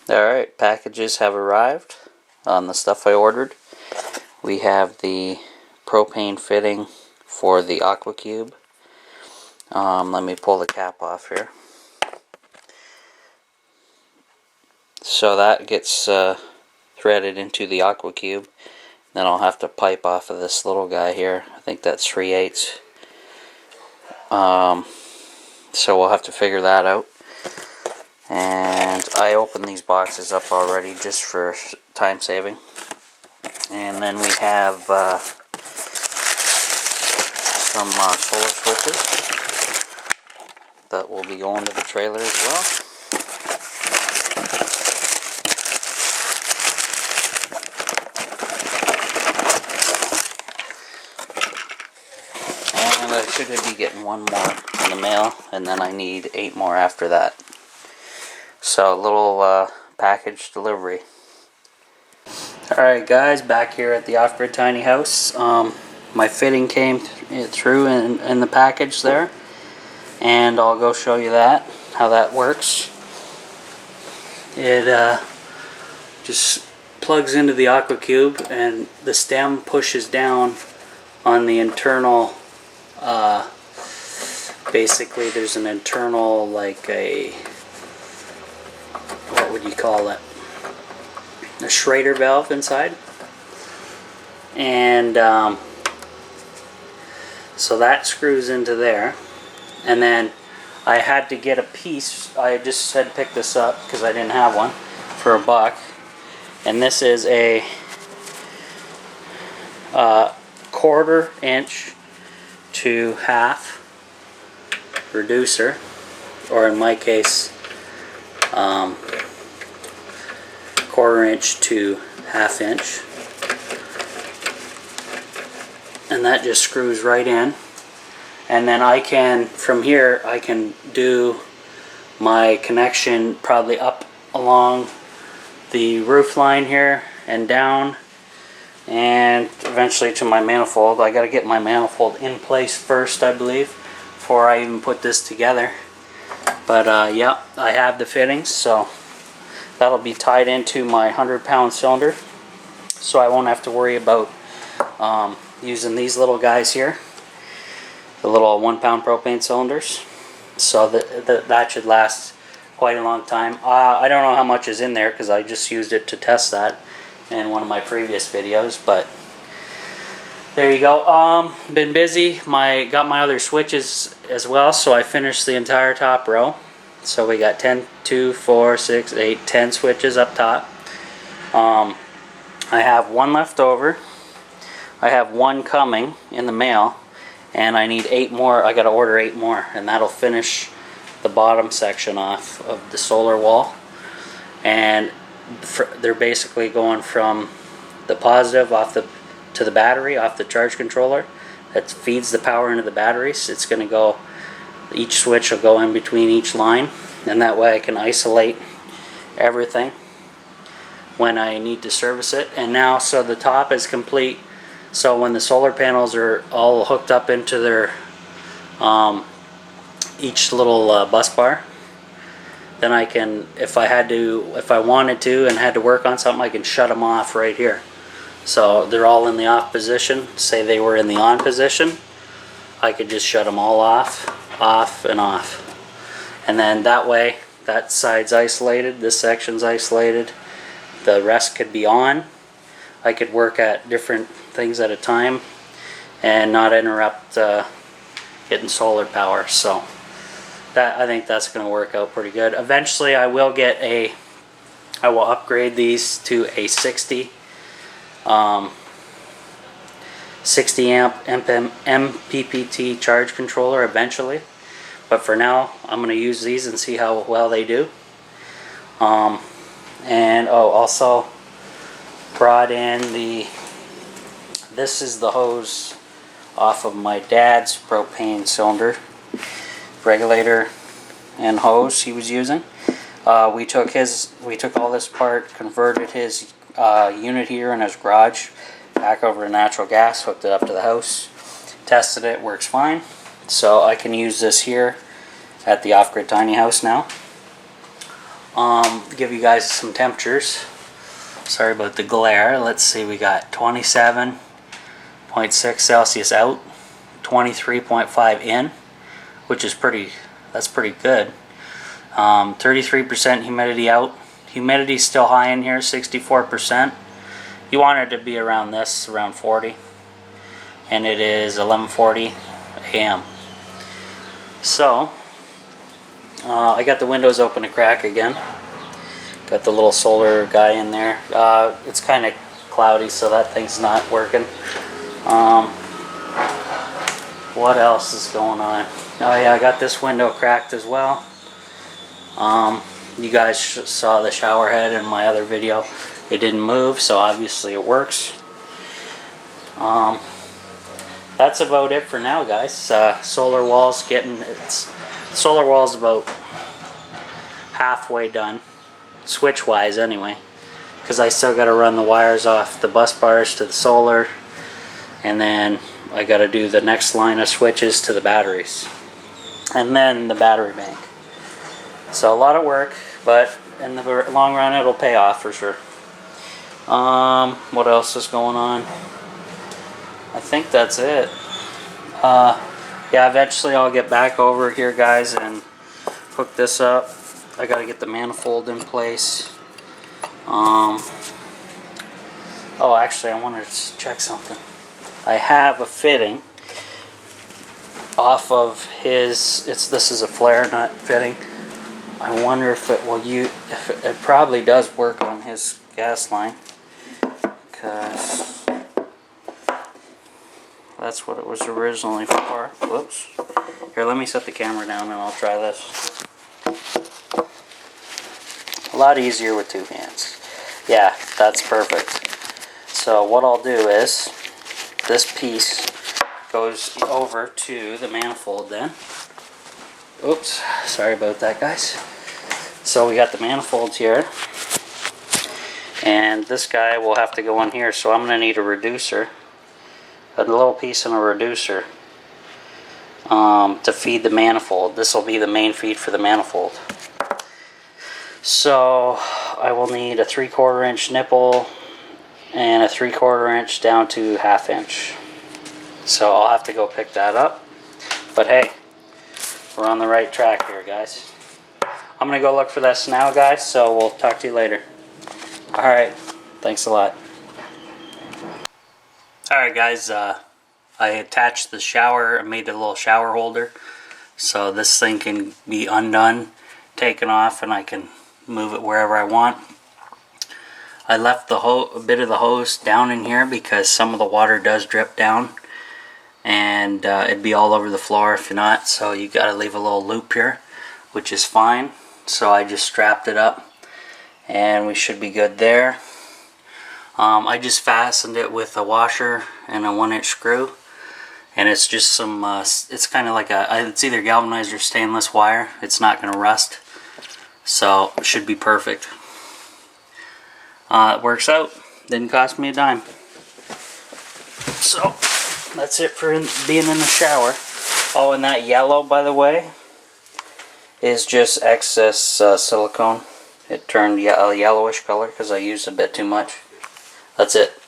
Alright, packages have arrived on the stuff I ordered. We have the propane fitting for the Aqua Cube. Let me pull the cap off here. So that gets threaded into the Aqua Cube. Then I'll have to pipe off of this little guy here. I think that's 3/8. So we'll have to figure that out. And I opened these boxes up already just for time saving. And then we have some solar switches that will be going to the trailer as well. And I should be getting one more in the mail, and then I need 8 more after that. So a little package delivery. Alright guys, back here at the off-grid tiny house. My fitting came through in the package there, and I'll go show you that, how that works. It just plugs into the Aqua Cube, and the stem pushes down on the internal, basically there's an internal, like a, what would you call it, a Schrader valve inside. And so that screws into there, and then I had to get a piece. I just had to pick this up because I didn't have one, for $1, and this is a 1/4 inch to 1/2 reducer, or in my case 1/4 inch to 1/2 inch, and that just screws right in. And then I can, from here, I can do my connection probably up along the roof line here and down, and eventually to my manifold. I got to get my manifold in place first, I believe, before I even put this together. But yeah, I have the fittings, so that'll be tied into my 100-pound cylinder, so I won't have to worry about using these little guys here, the little 1-pound propane cylinders. So that should last quite a long time. I don't know how much is in there because I just used it to test that in one of my previous videos, but there you go. Been busy. Got my other switches as well, so I finished the entire top row. So we got 10, 2, 4, 6, 8, 10 switches up top. I have 1 left over. I have 1 coming in the mail, and I need 8 more. I got to order 8 more, and that'll finish the bottom section off of the solar wall. And they're basically going from the positive to the battery, off the charge controller that feeds the power into the batteries. It's going to go, each switch will go in between each line, and that way I can isolate everything when I need to service it. And now, so the top is complete, so when the solar panels are all hooked up into their each little bus bar, then I can, if I wanted to and had to work on something, I can shut them off right here. So they're all in the off position. Say they were in the on position, I could just shut them all off, and off. And then that way, that side's isolated, this section's isolated, the rest could be on. I could work at different things at a time and not interrupt getting solar power. So I think that's going to work out pretty good. Eventually I will upgrade these to a 60 amp MPPT charge controller eventually, but for now I'm going to use these and see how well they do. And also brought in this is the hose off of my dad's propane cylinder regulator and hose he was using. We took all this apart, converted his unit here in his garage back over to natural gas, hooked it up to the house, tested it, works fine. So I can use this here at the off-grid tiny house now. give you guys some temperatures. Sorry about the glare. Let's see, we got 27.6 Celsius out, 23.5 in, which is that's pretty good. 33% humidity out. Humidity's still high in here, 64%. You want it to be around this, around 40. And it is 11:40 a.m. So, I got the windows open a crack again. Got the little solar guy in there. It's kind of cloudy, so that thing's not working. What else is going on? Oh yeah, I got this window cracked as well. You guys saw the shower head in my other video. It didn't move, so obviously it works. That's about it for now, guys. Solar wall's about halfway done, switch wise anyway, because I still got to run the wires off the bus bars to the solar, and then I got to do the next line of switches to the batteries, and then the battery bank. So a lot of work, but in the long run it'll pay off for sure. What else is going on? I think that's it. Yeah, eventually I'll get back over here, guys, and hook this up. I gotta get the manifold in place. Oh, actually, I wanted to check something. I have a fitting off of his. This is a flare nut fitting. I wonder if it will it probably does work on his gas line, because that's what it was originally for. Whoops. Here, let me set the camera down and I'll try this. A lot easier with two hands. Yeah, that's perfect. So what I'll do is, this piece goes over to the manifold then. Oops, sorry about that, guys. So we got the manifolds here, and this guy will have to go in here, so I'm going to need a reducer, a little piece and a reducer, to feed the manifold. This will be the main feed for the manifold. So I will need a 3/4 inch nipple and a 3/4 inch down to 1/2 inch. So I'll have to go pick that up, but hey, we're on the right track here, guys. I'm going to go look for this now, guys, so we'll talk to you later. Alright, thanks a lot. Alright, guys, I attached the shower. I made a little shower holder, so this thing can be undone, taken off, and I can move it wherever I want. I left a bit of the hose down in here because some of the water does drip down, and it'd be all over the floor if not, so you got to leave a little loop here, which is fine. So I just strapped it up and we should be good there. I just fastened it with a washer and a 1-inch screw, and it's just some it's kind of like it's either galvanized or stainless wire. It's not going to rust, so it should be perfect. It works out. Didn't cost me a dime. So that's it for being in the shower. Oh, and that yellow, by the way, is just excess silicone. It turned a yellowish color because I used a bit too much. That's it.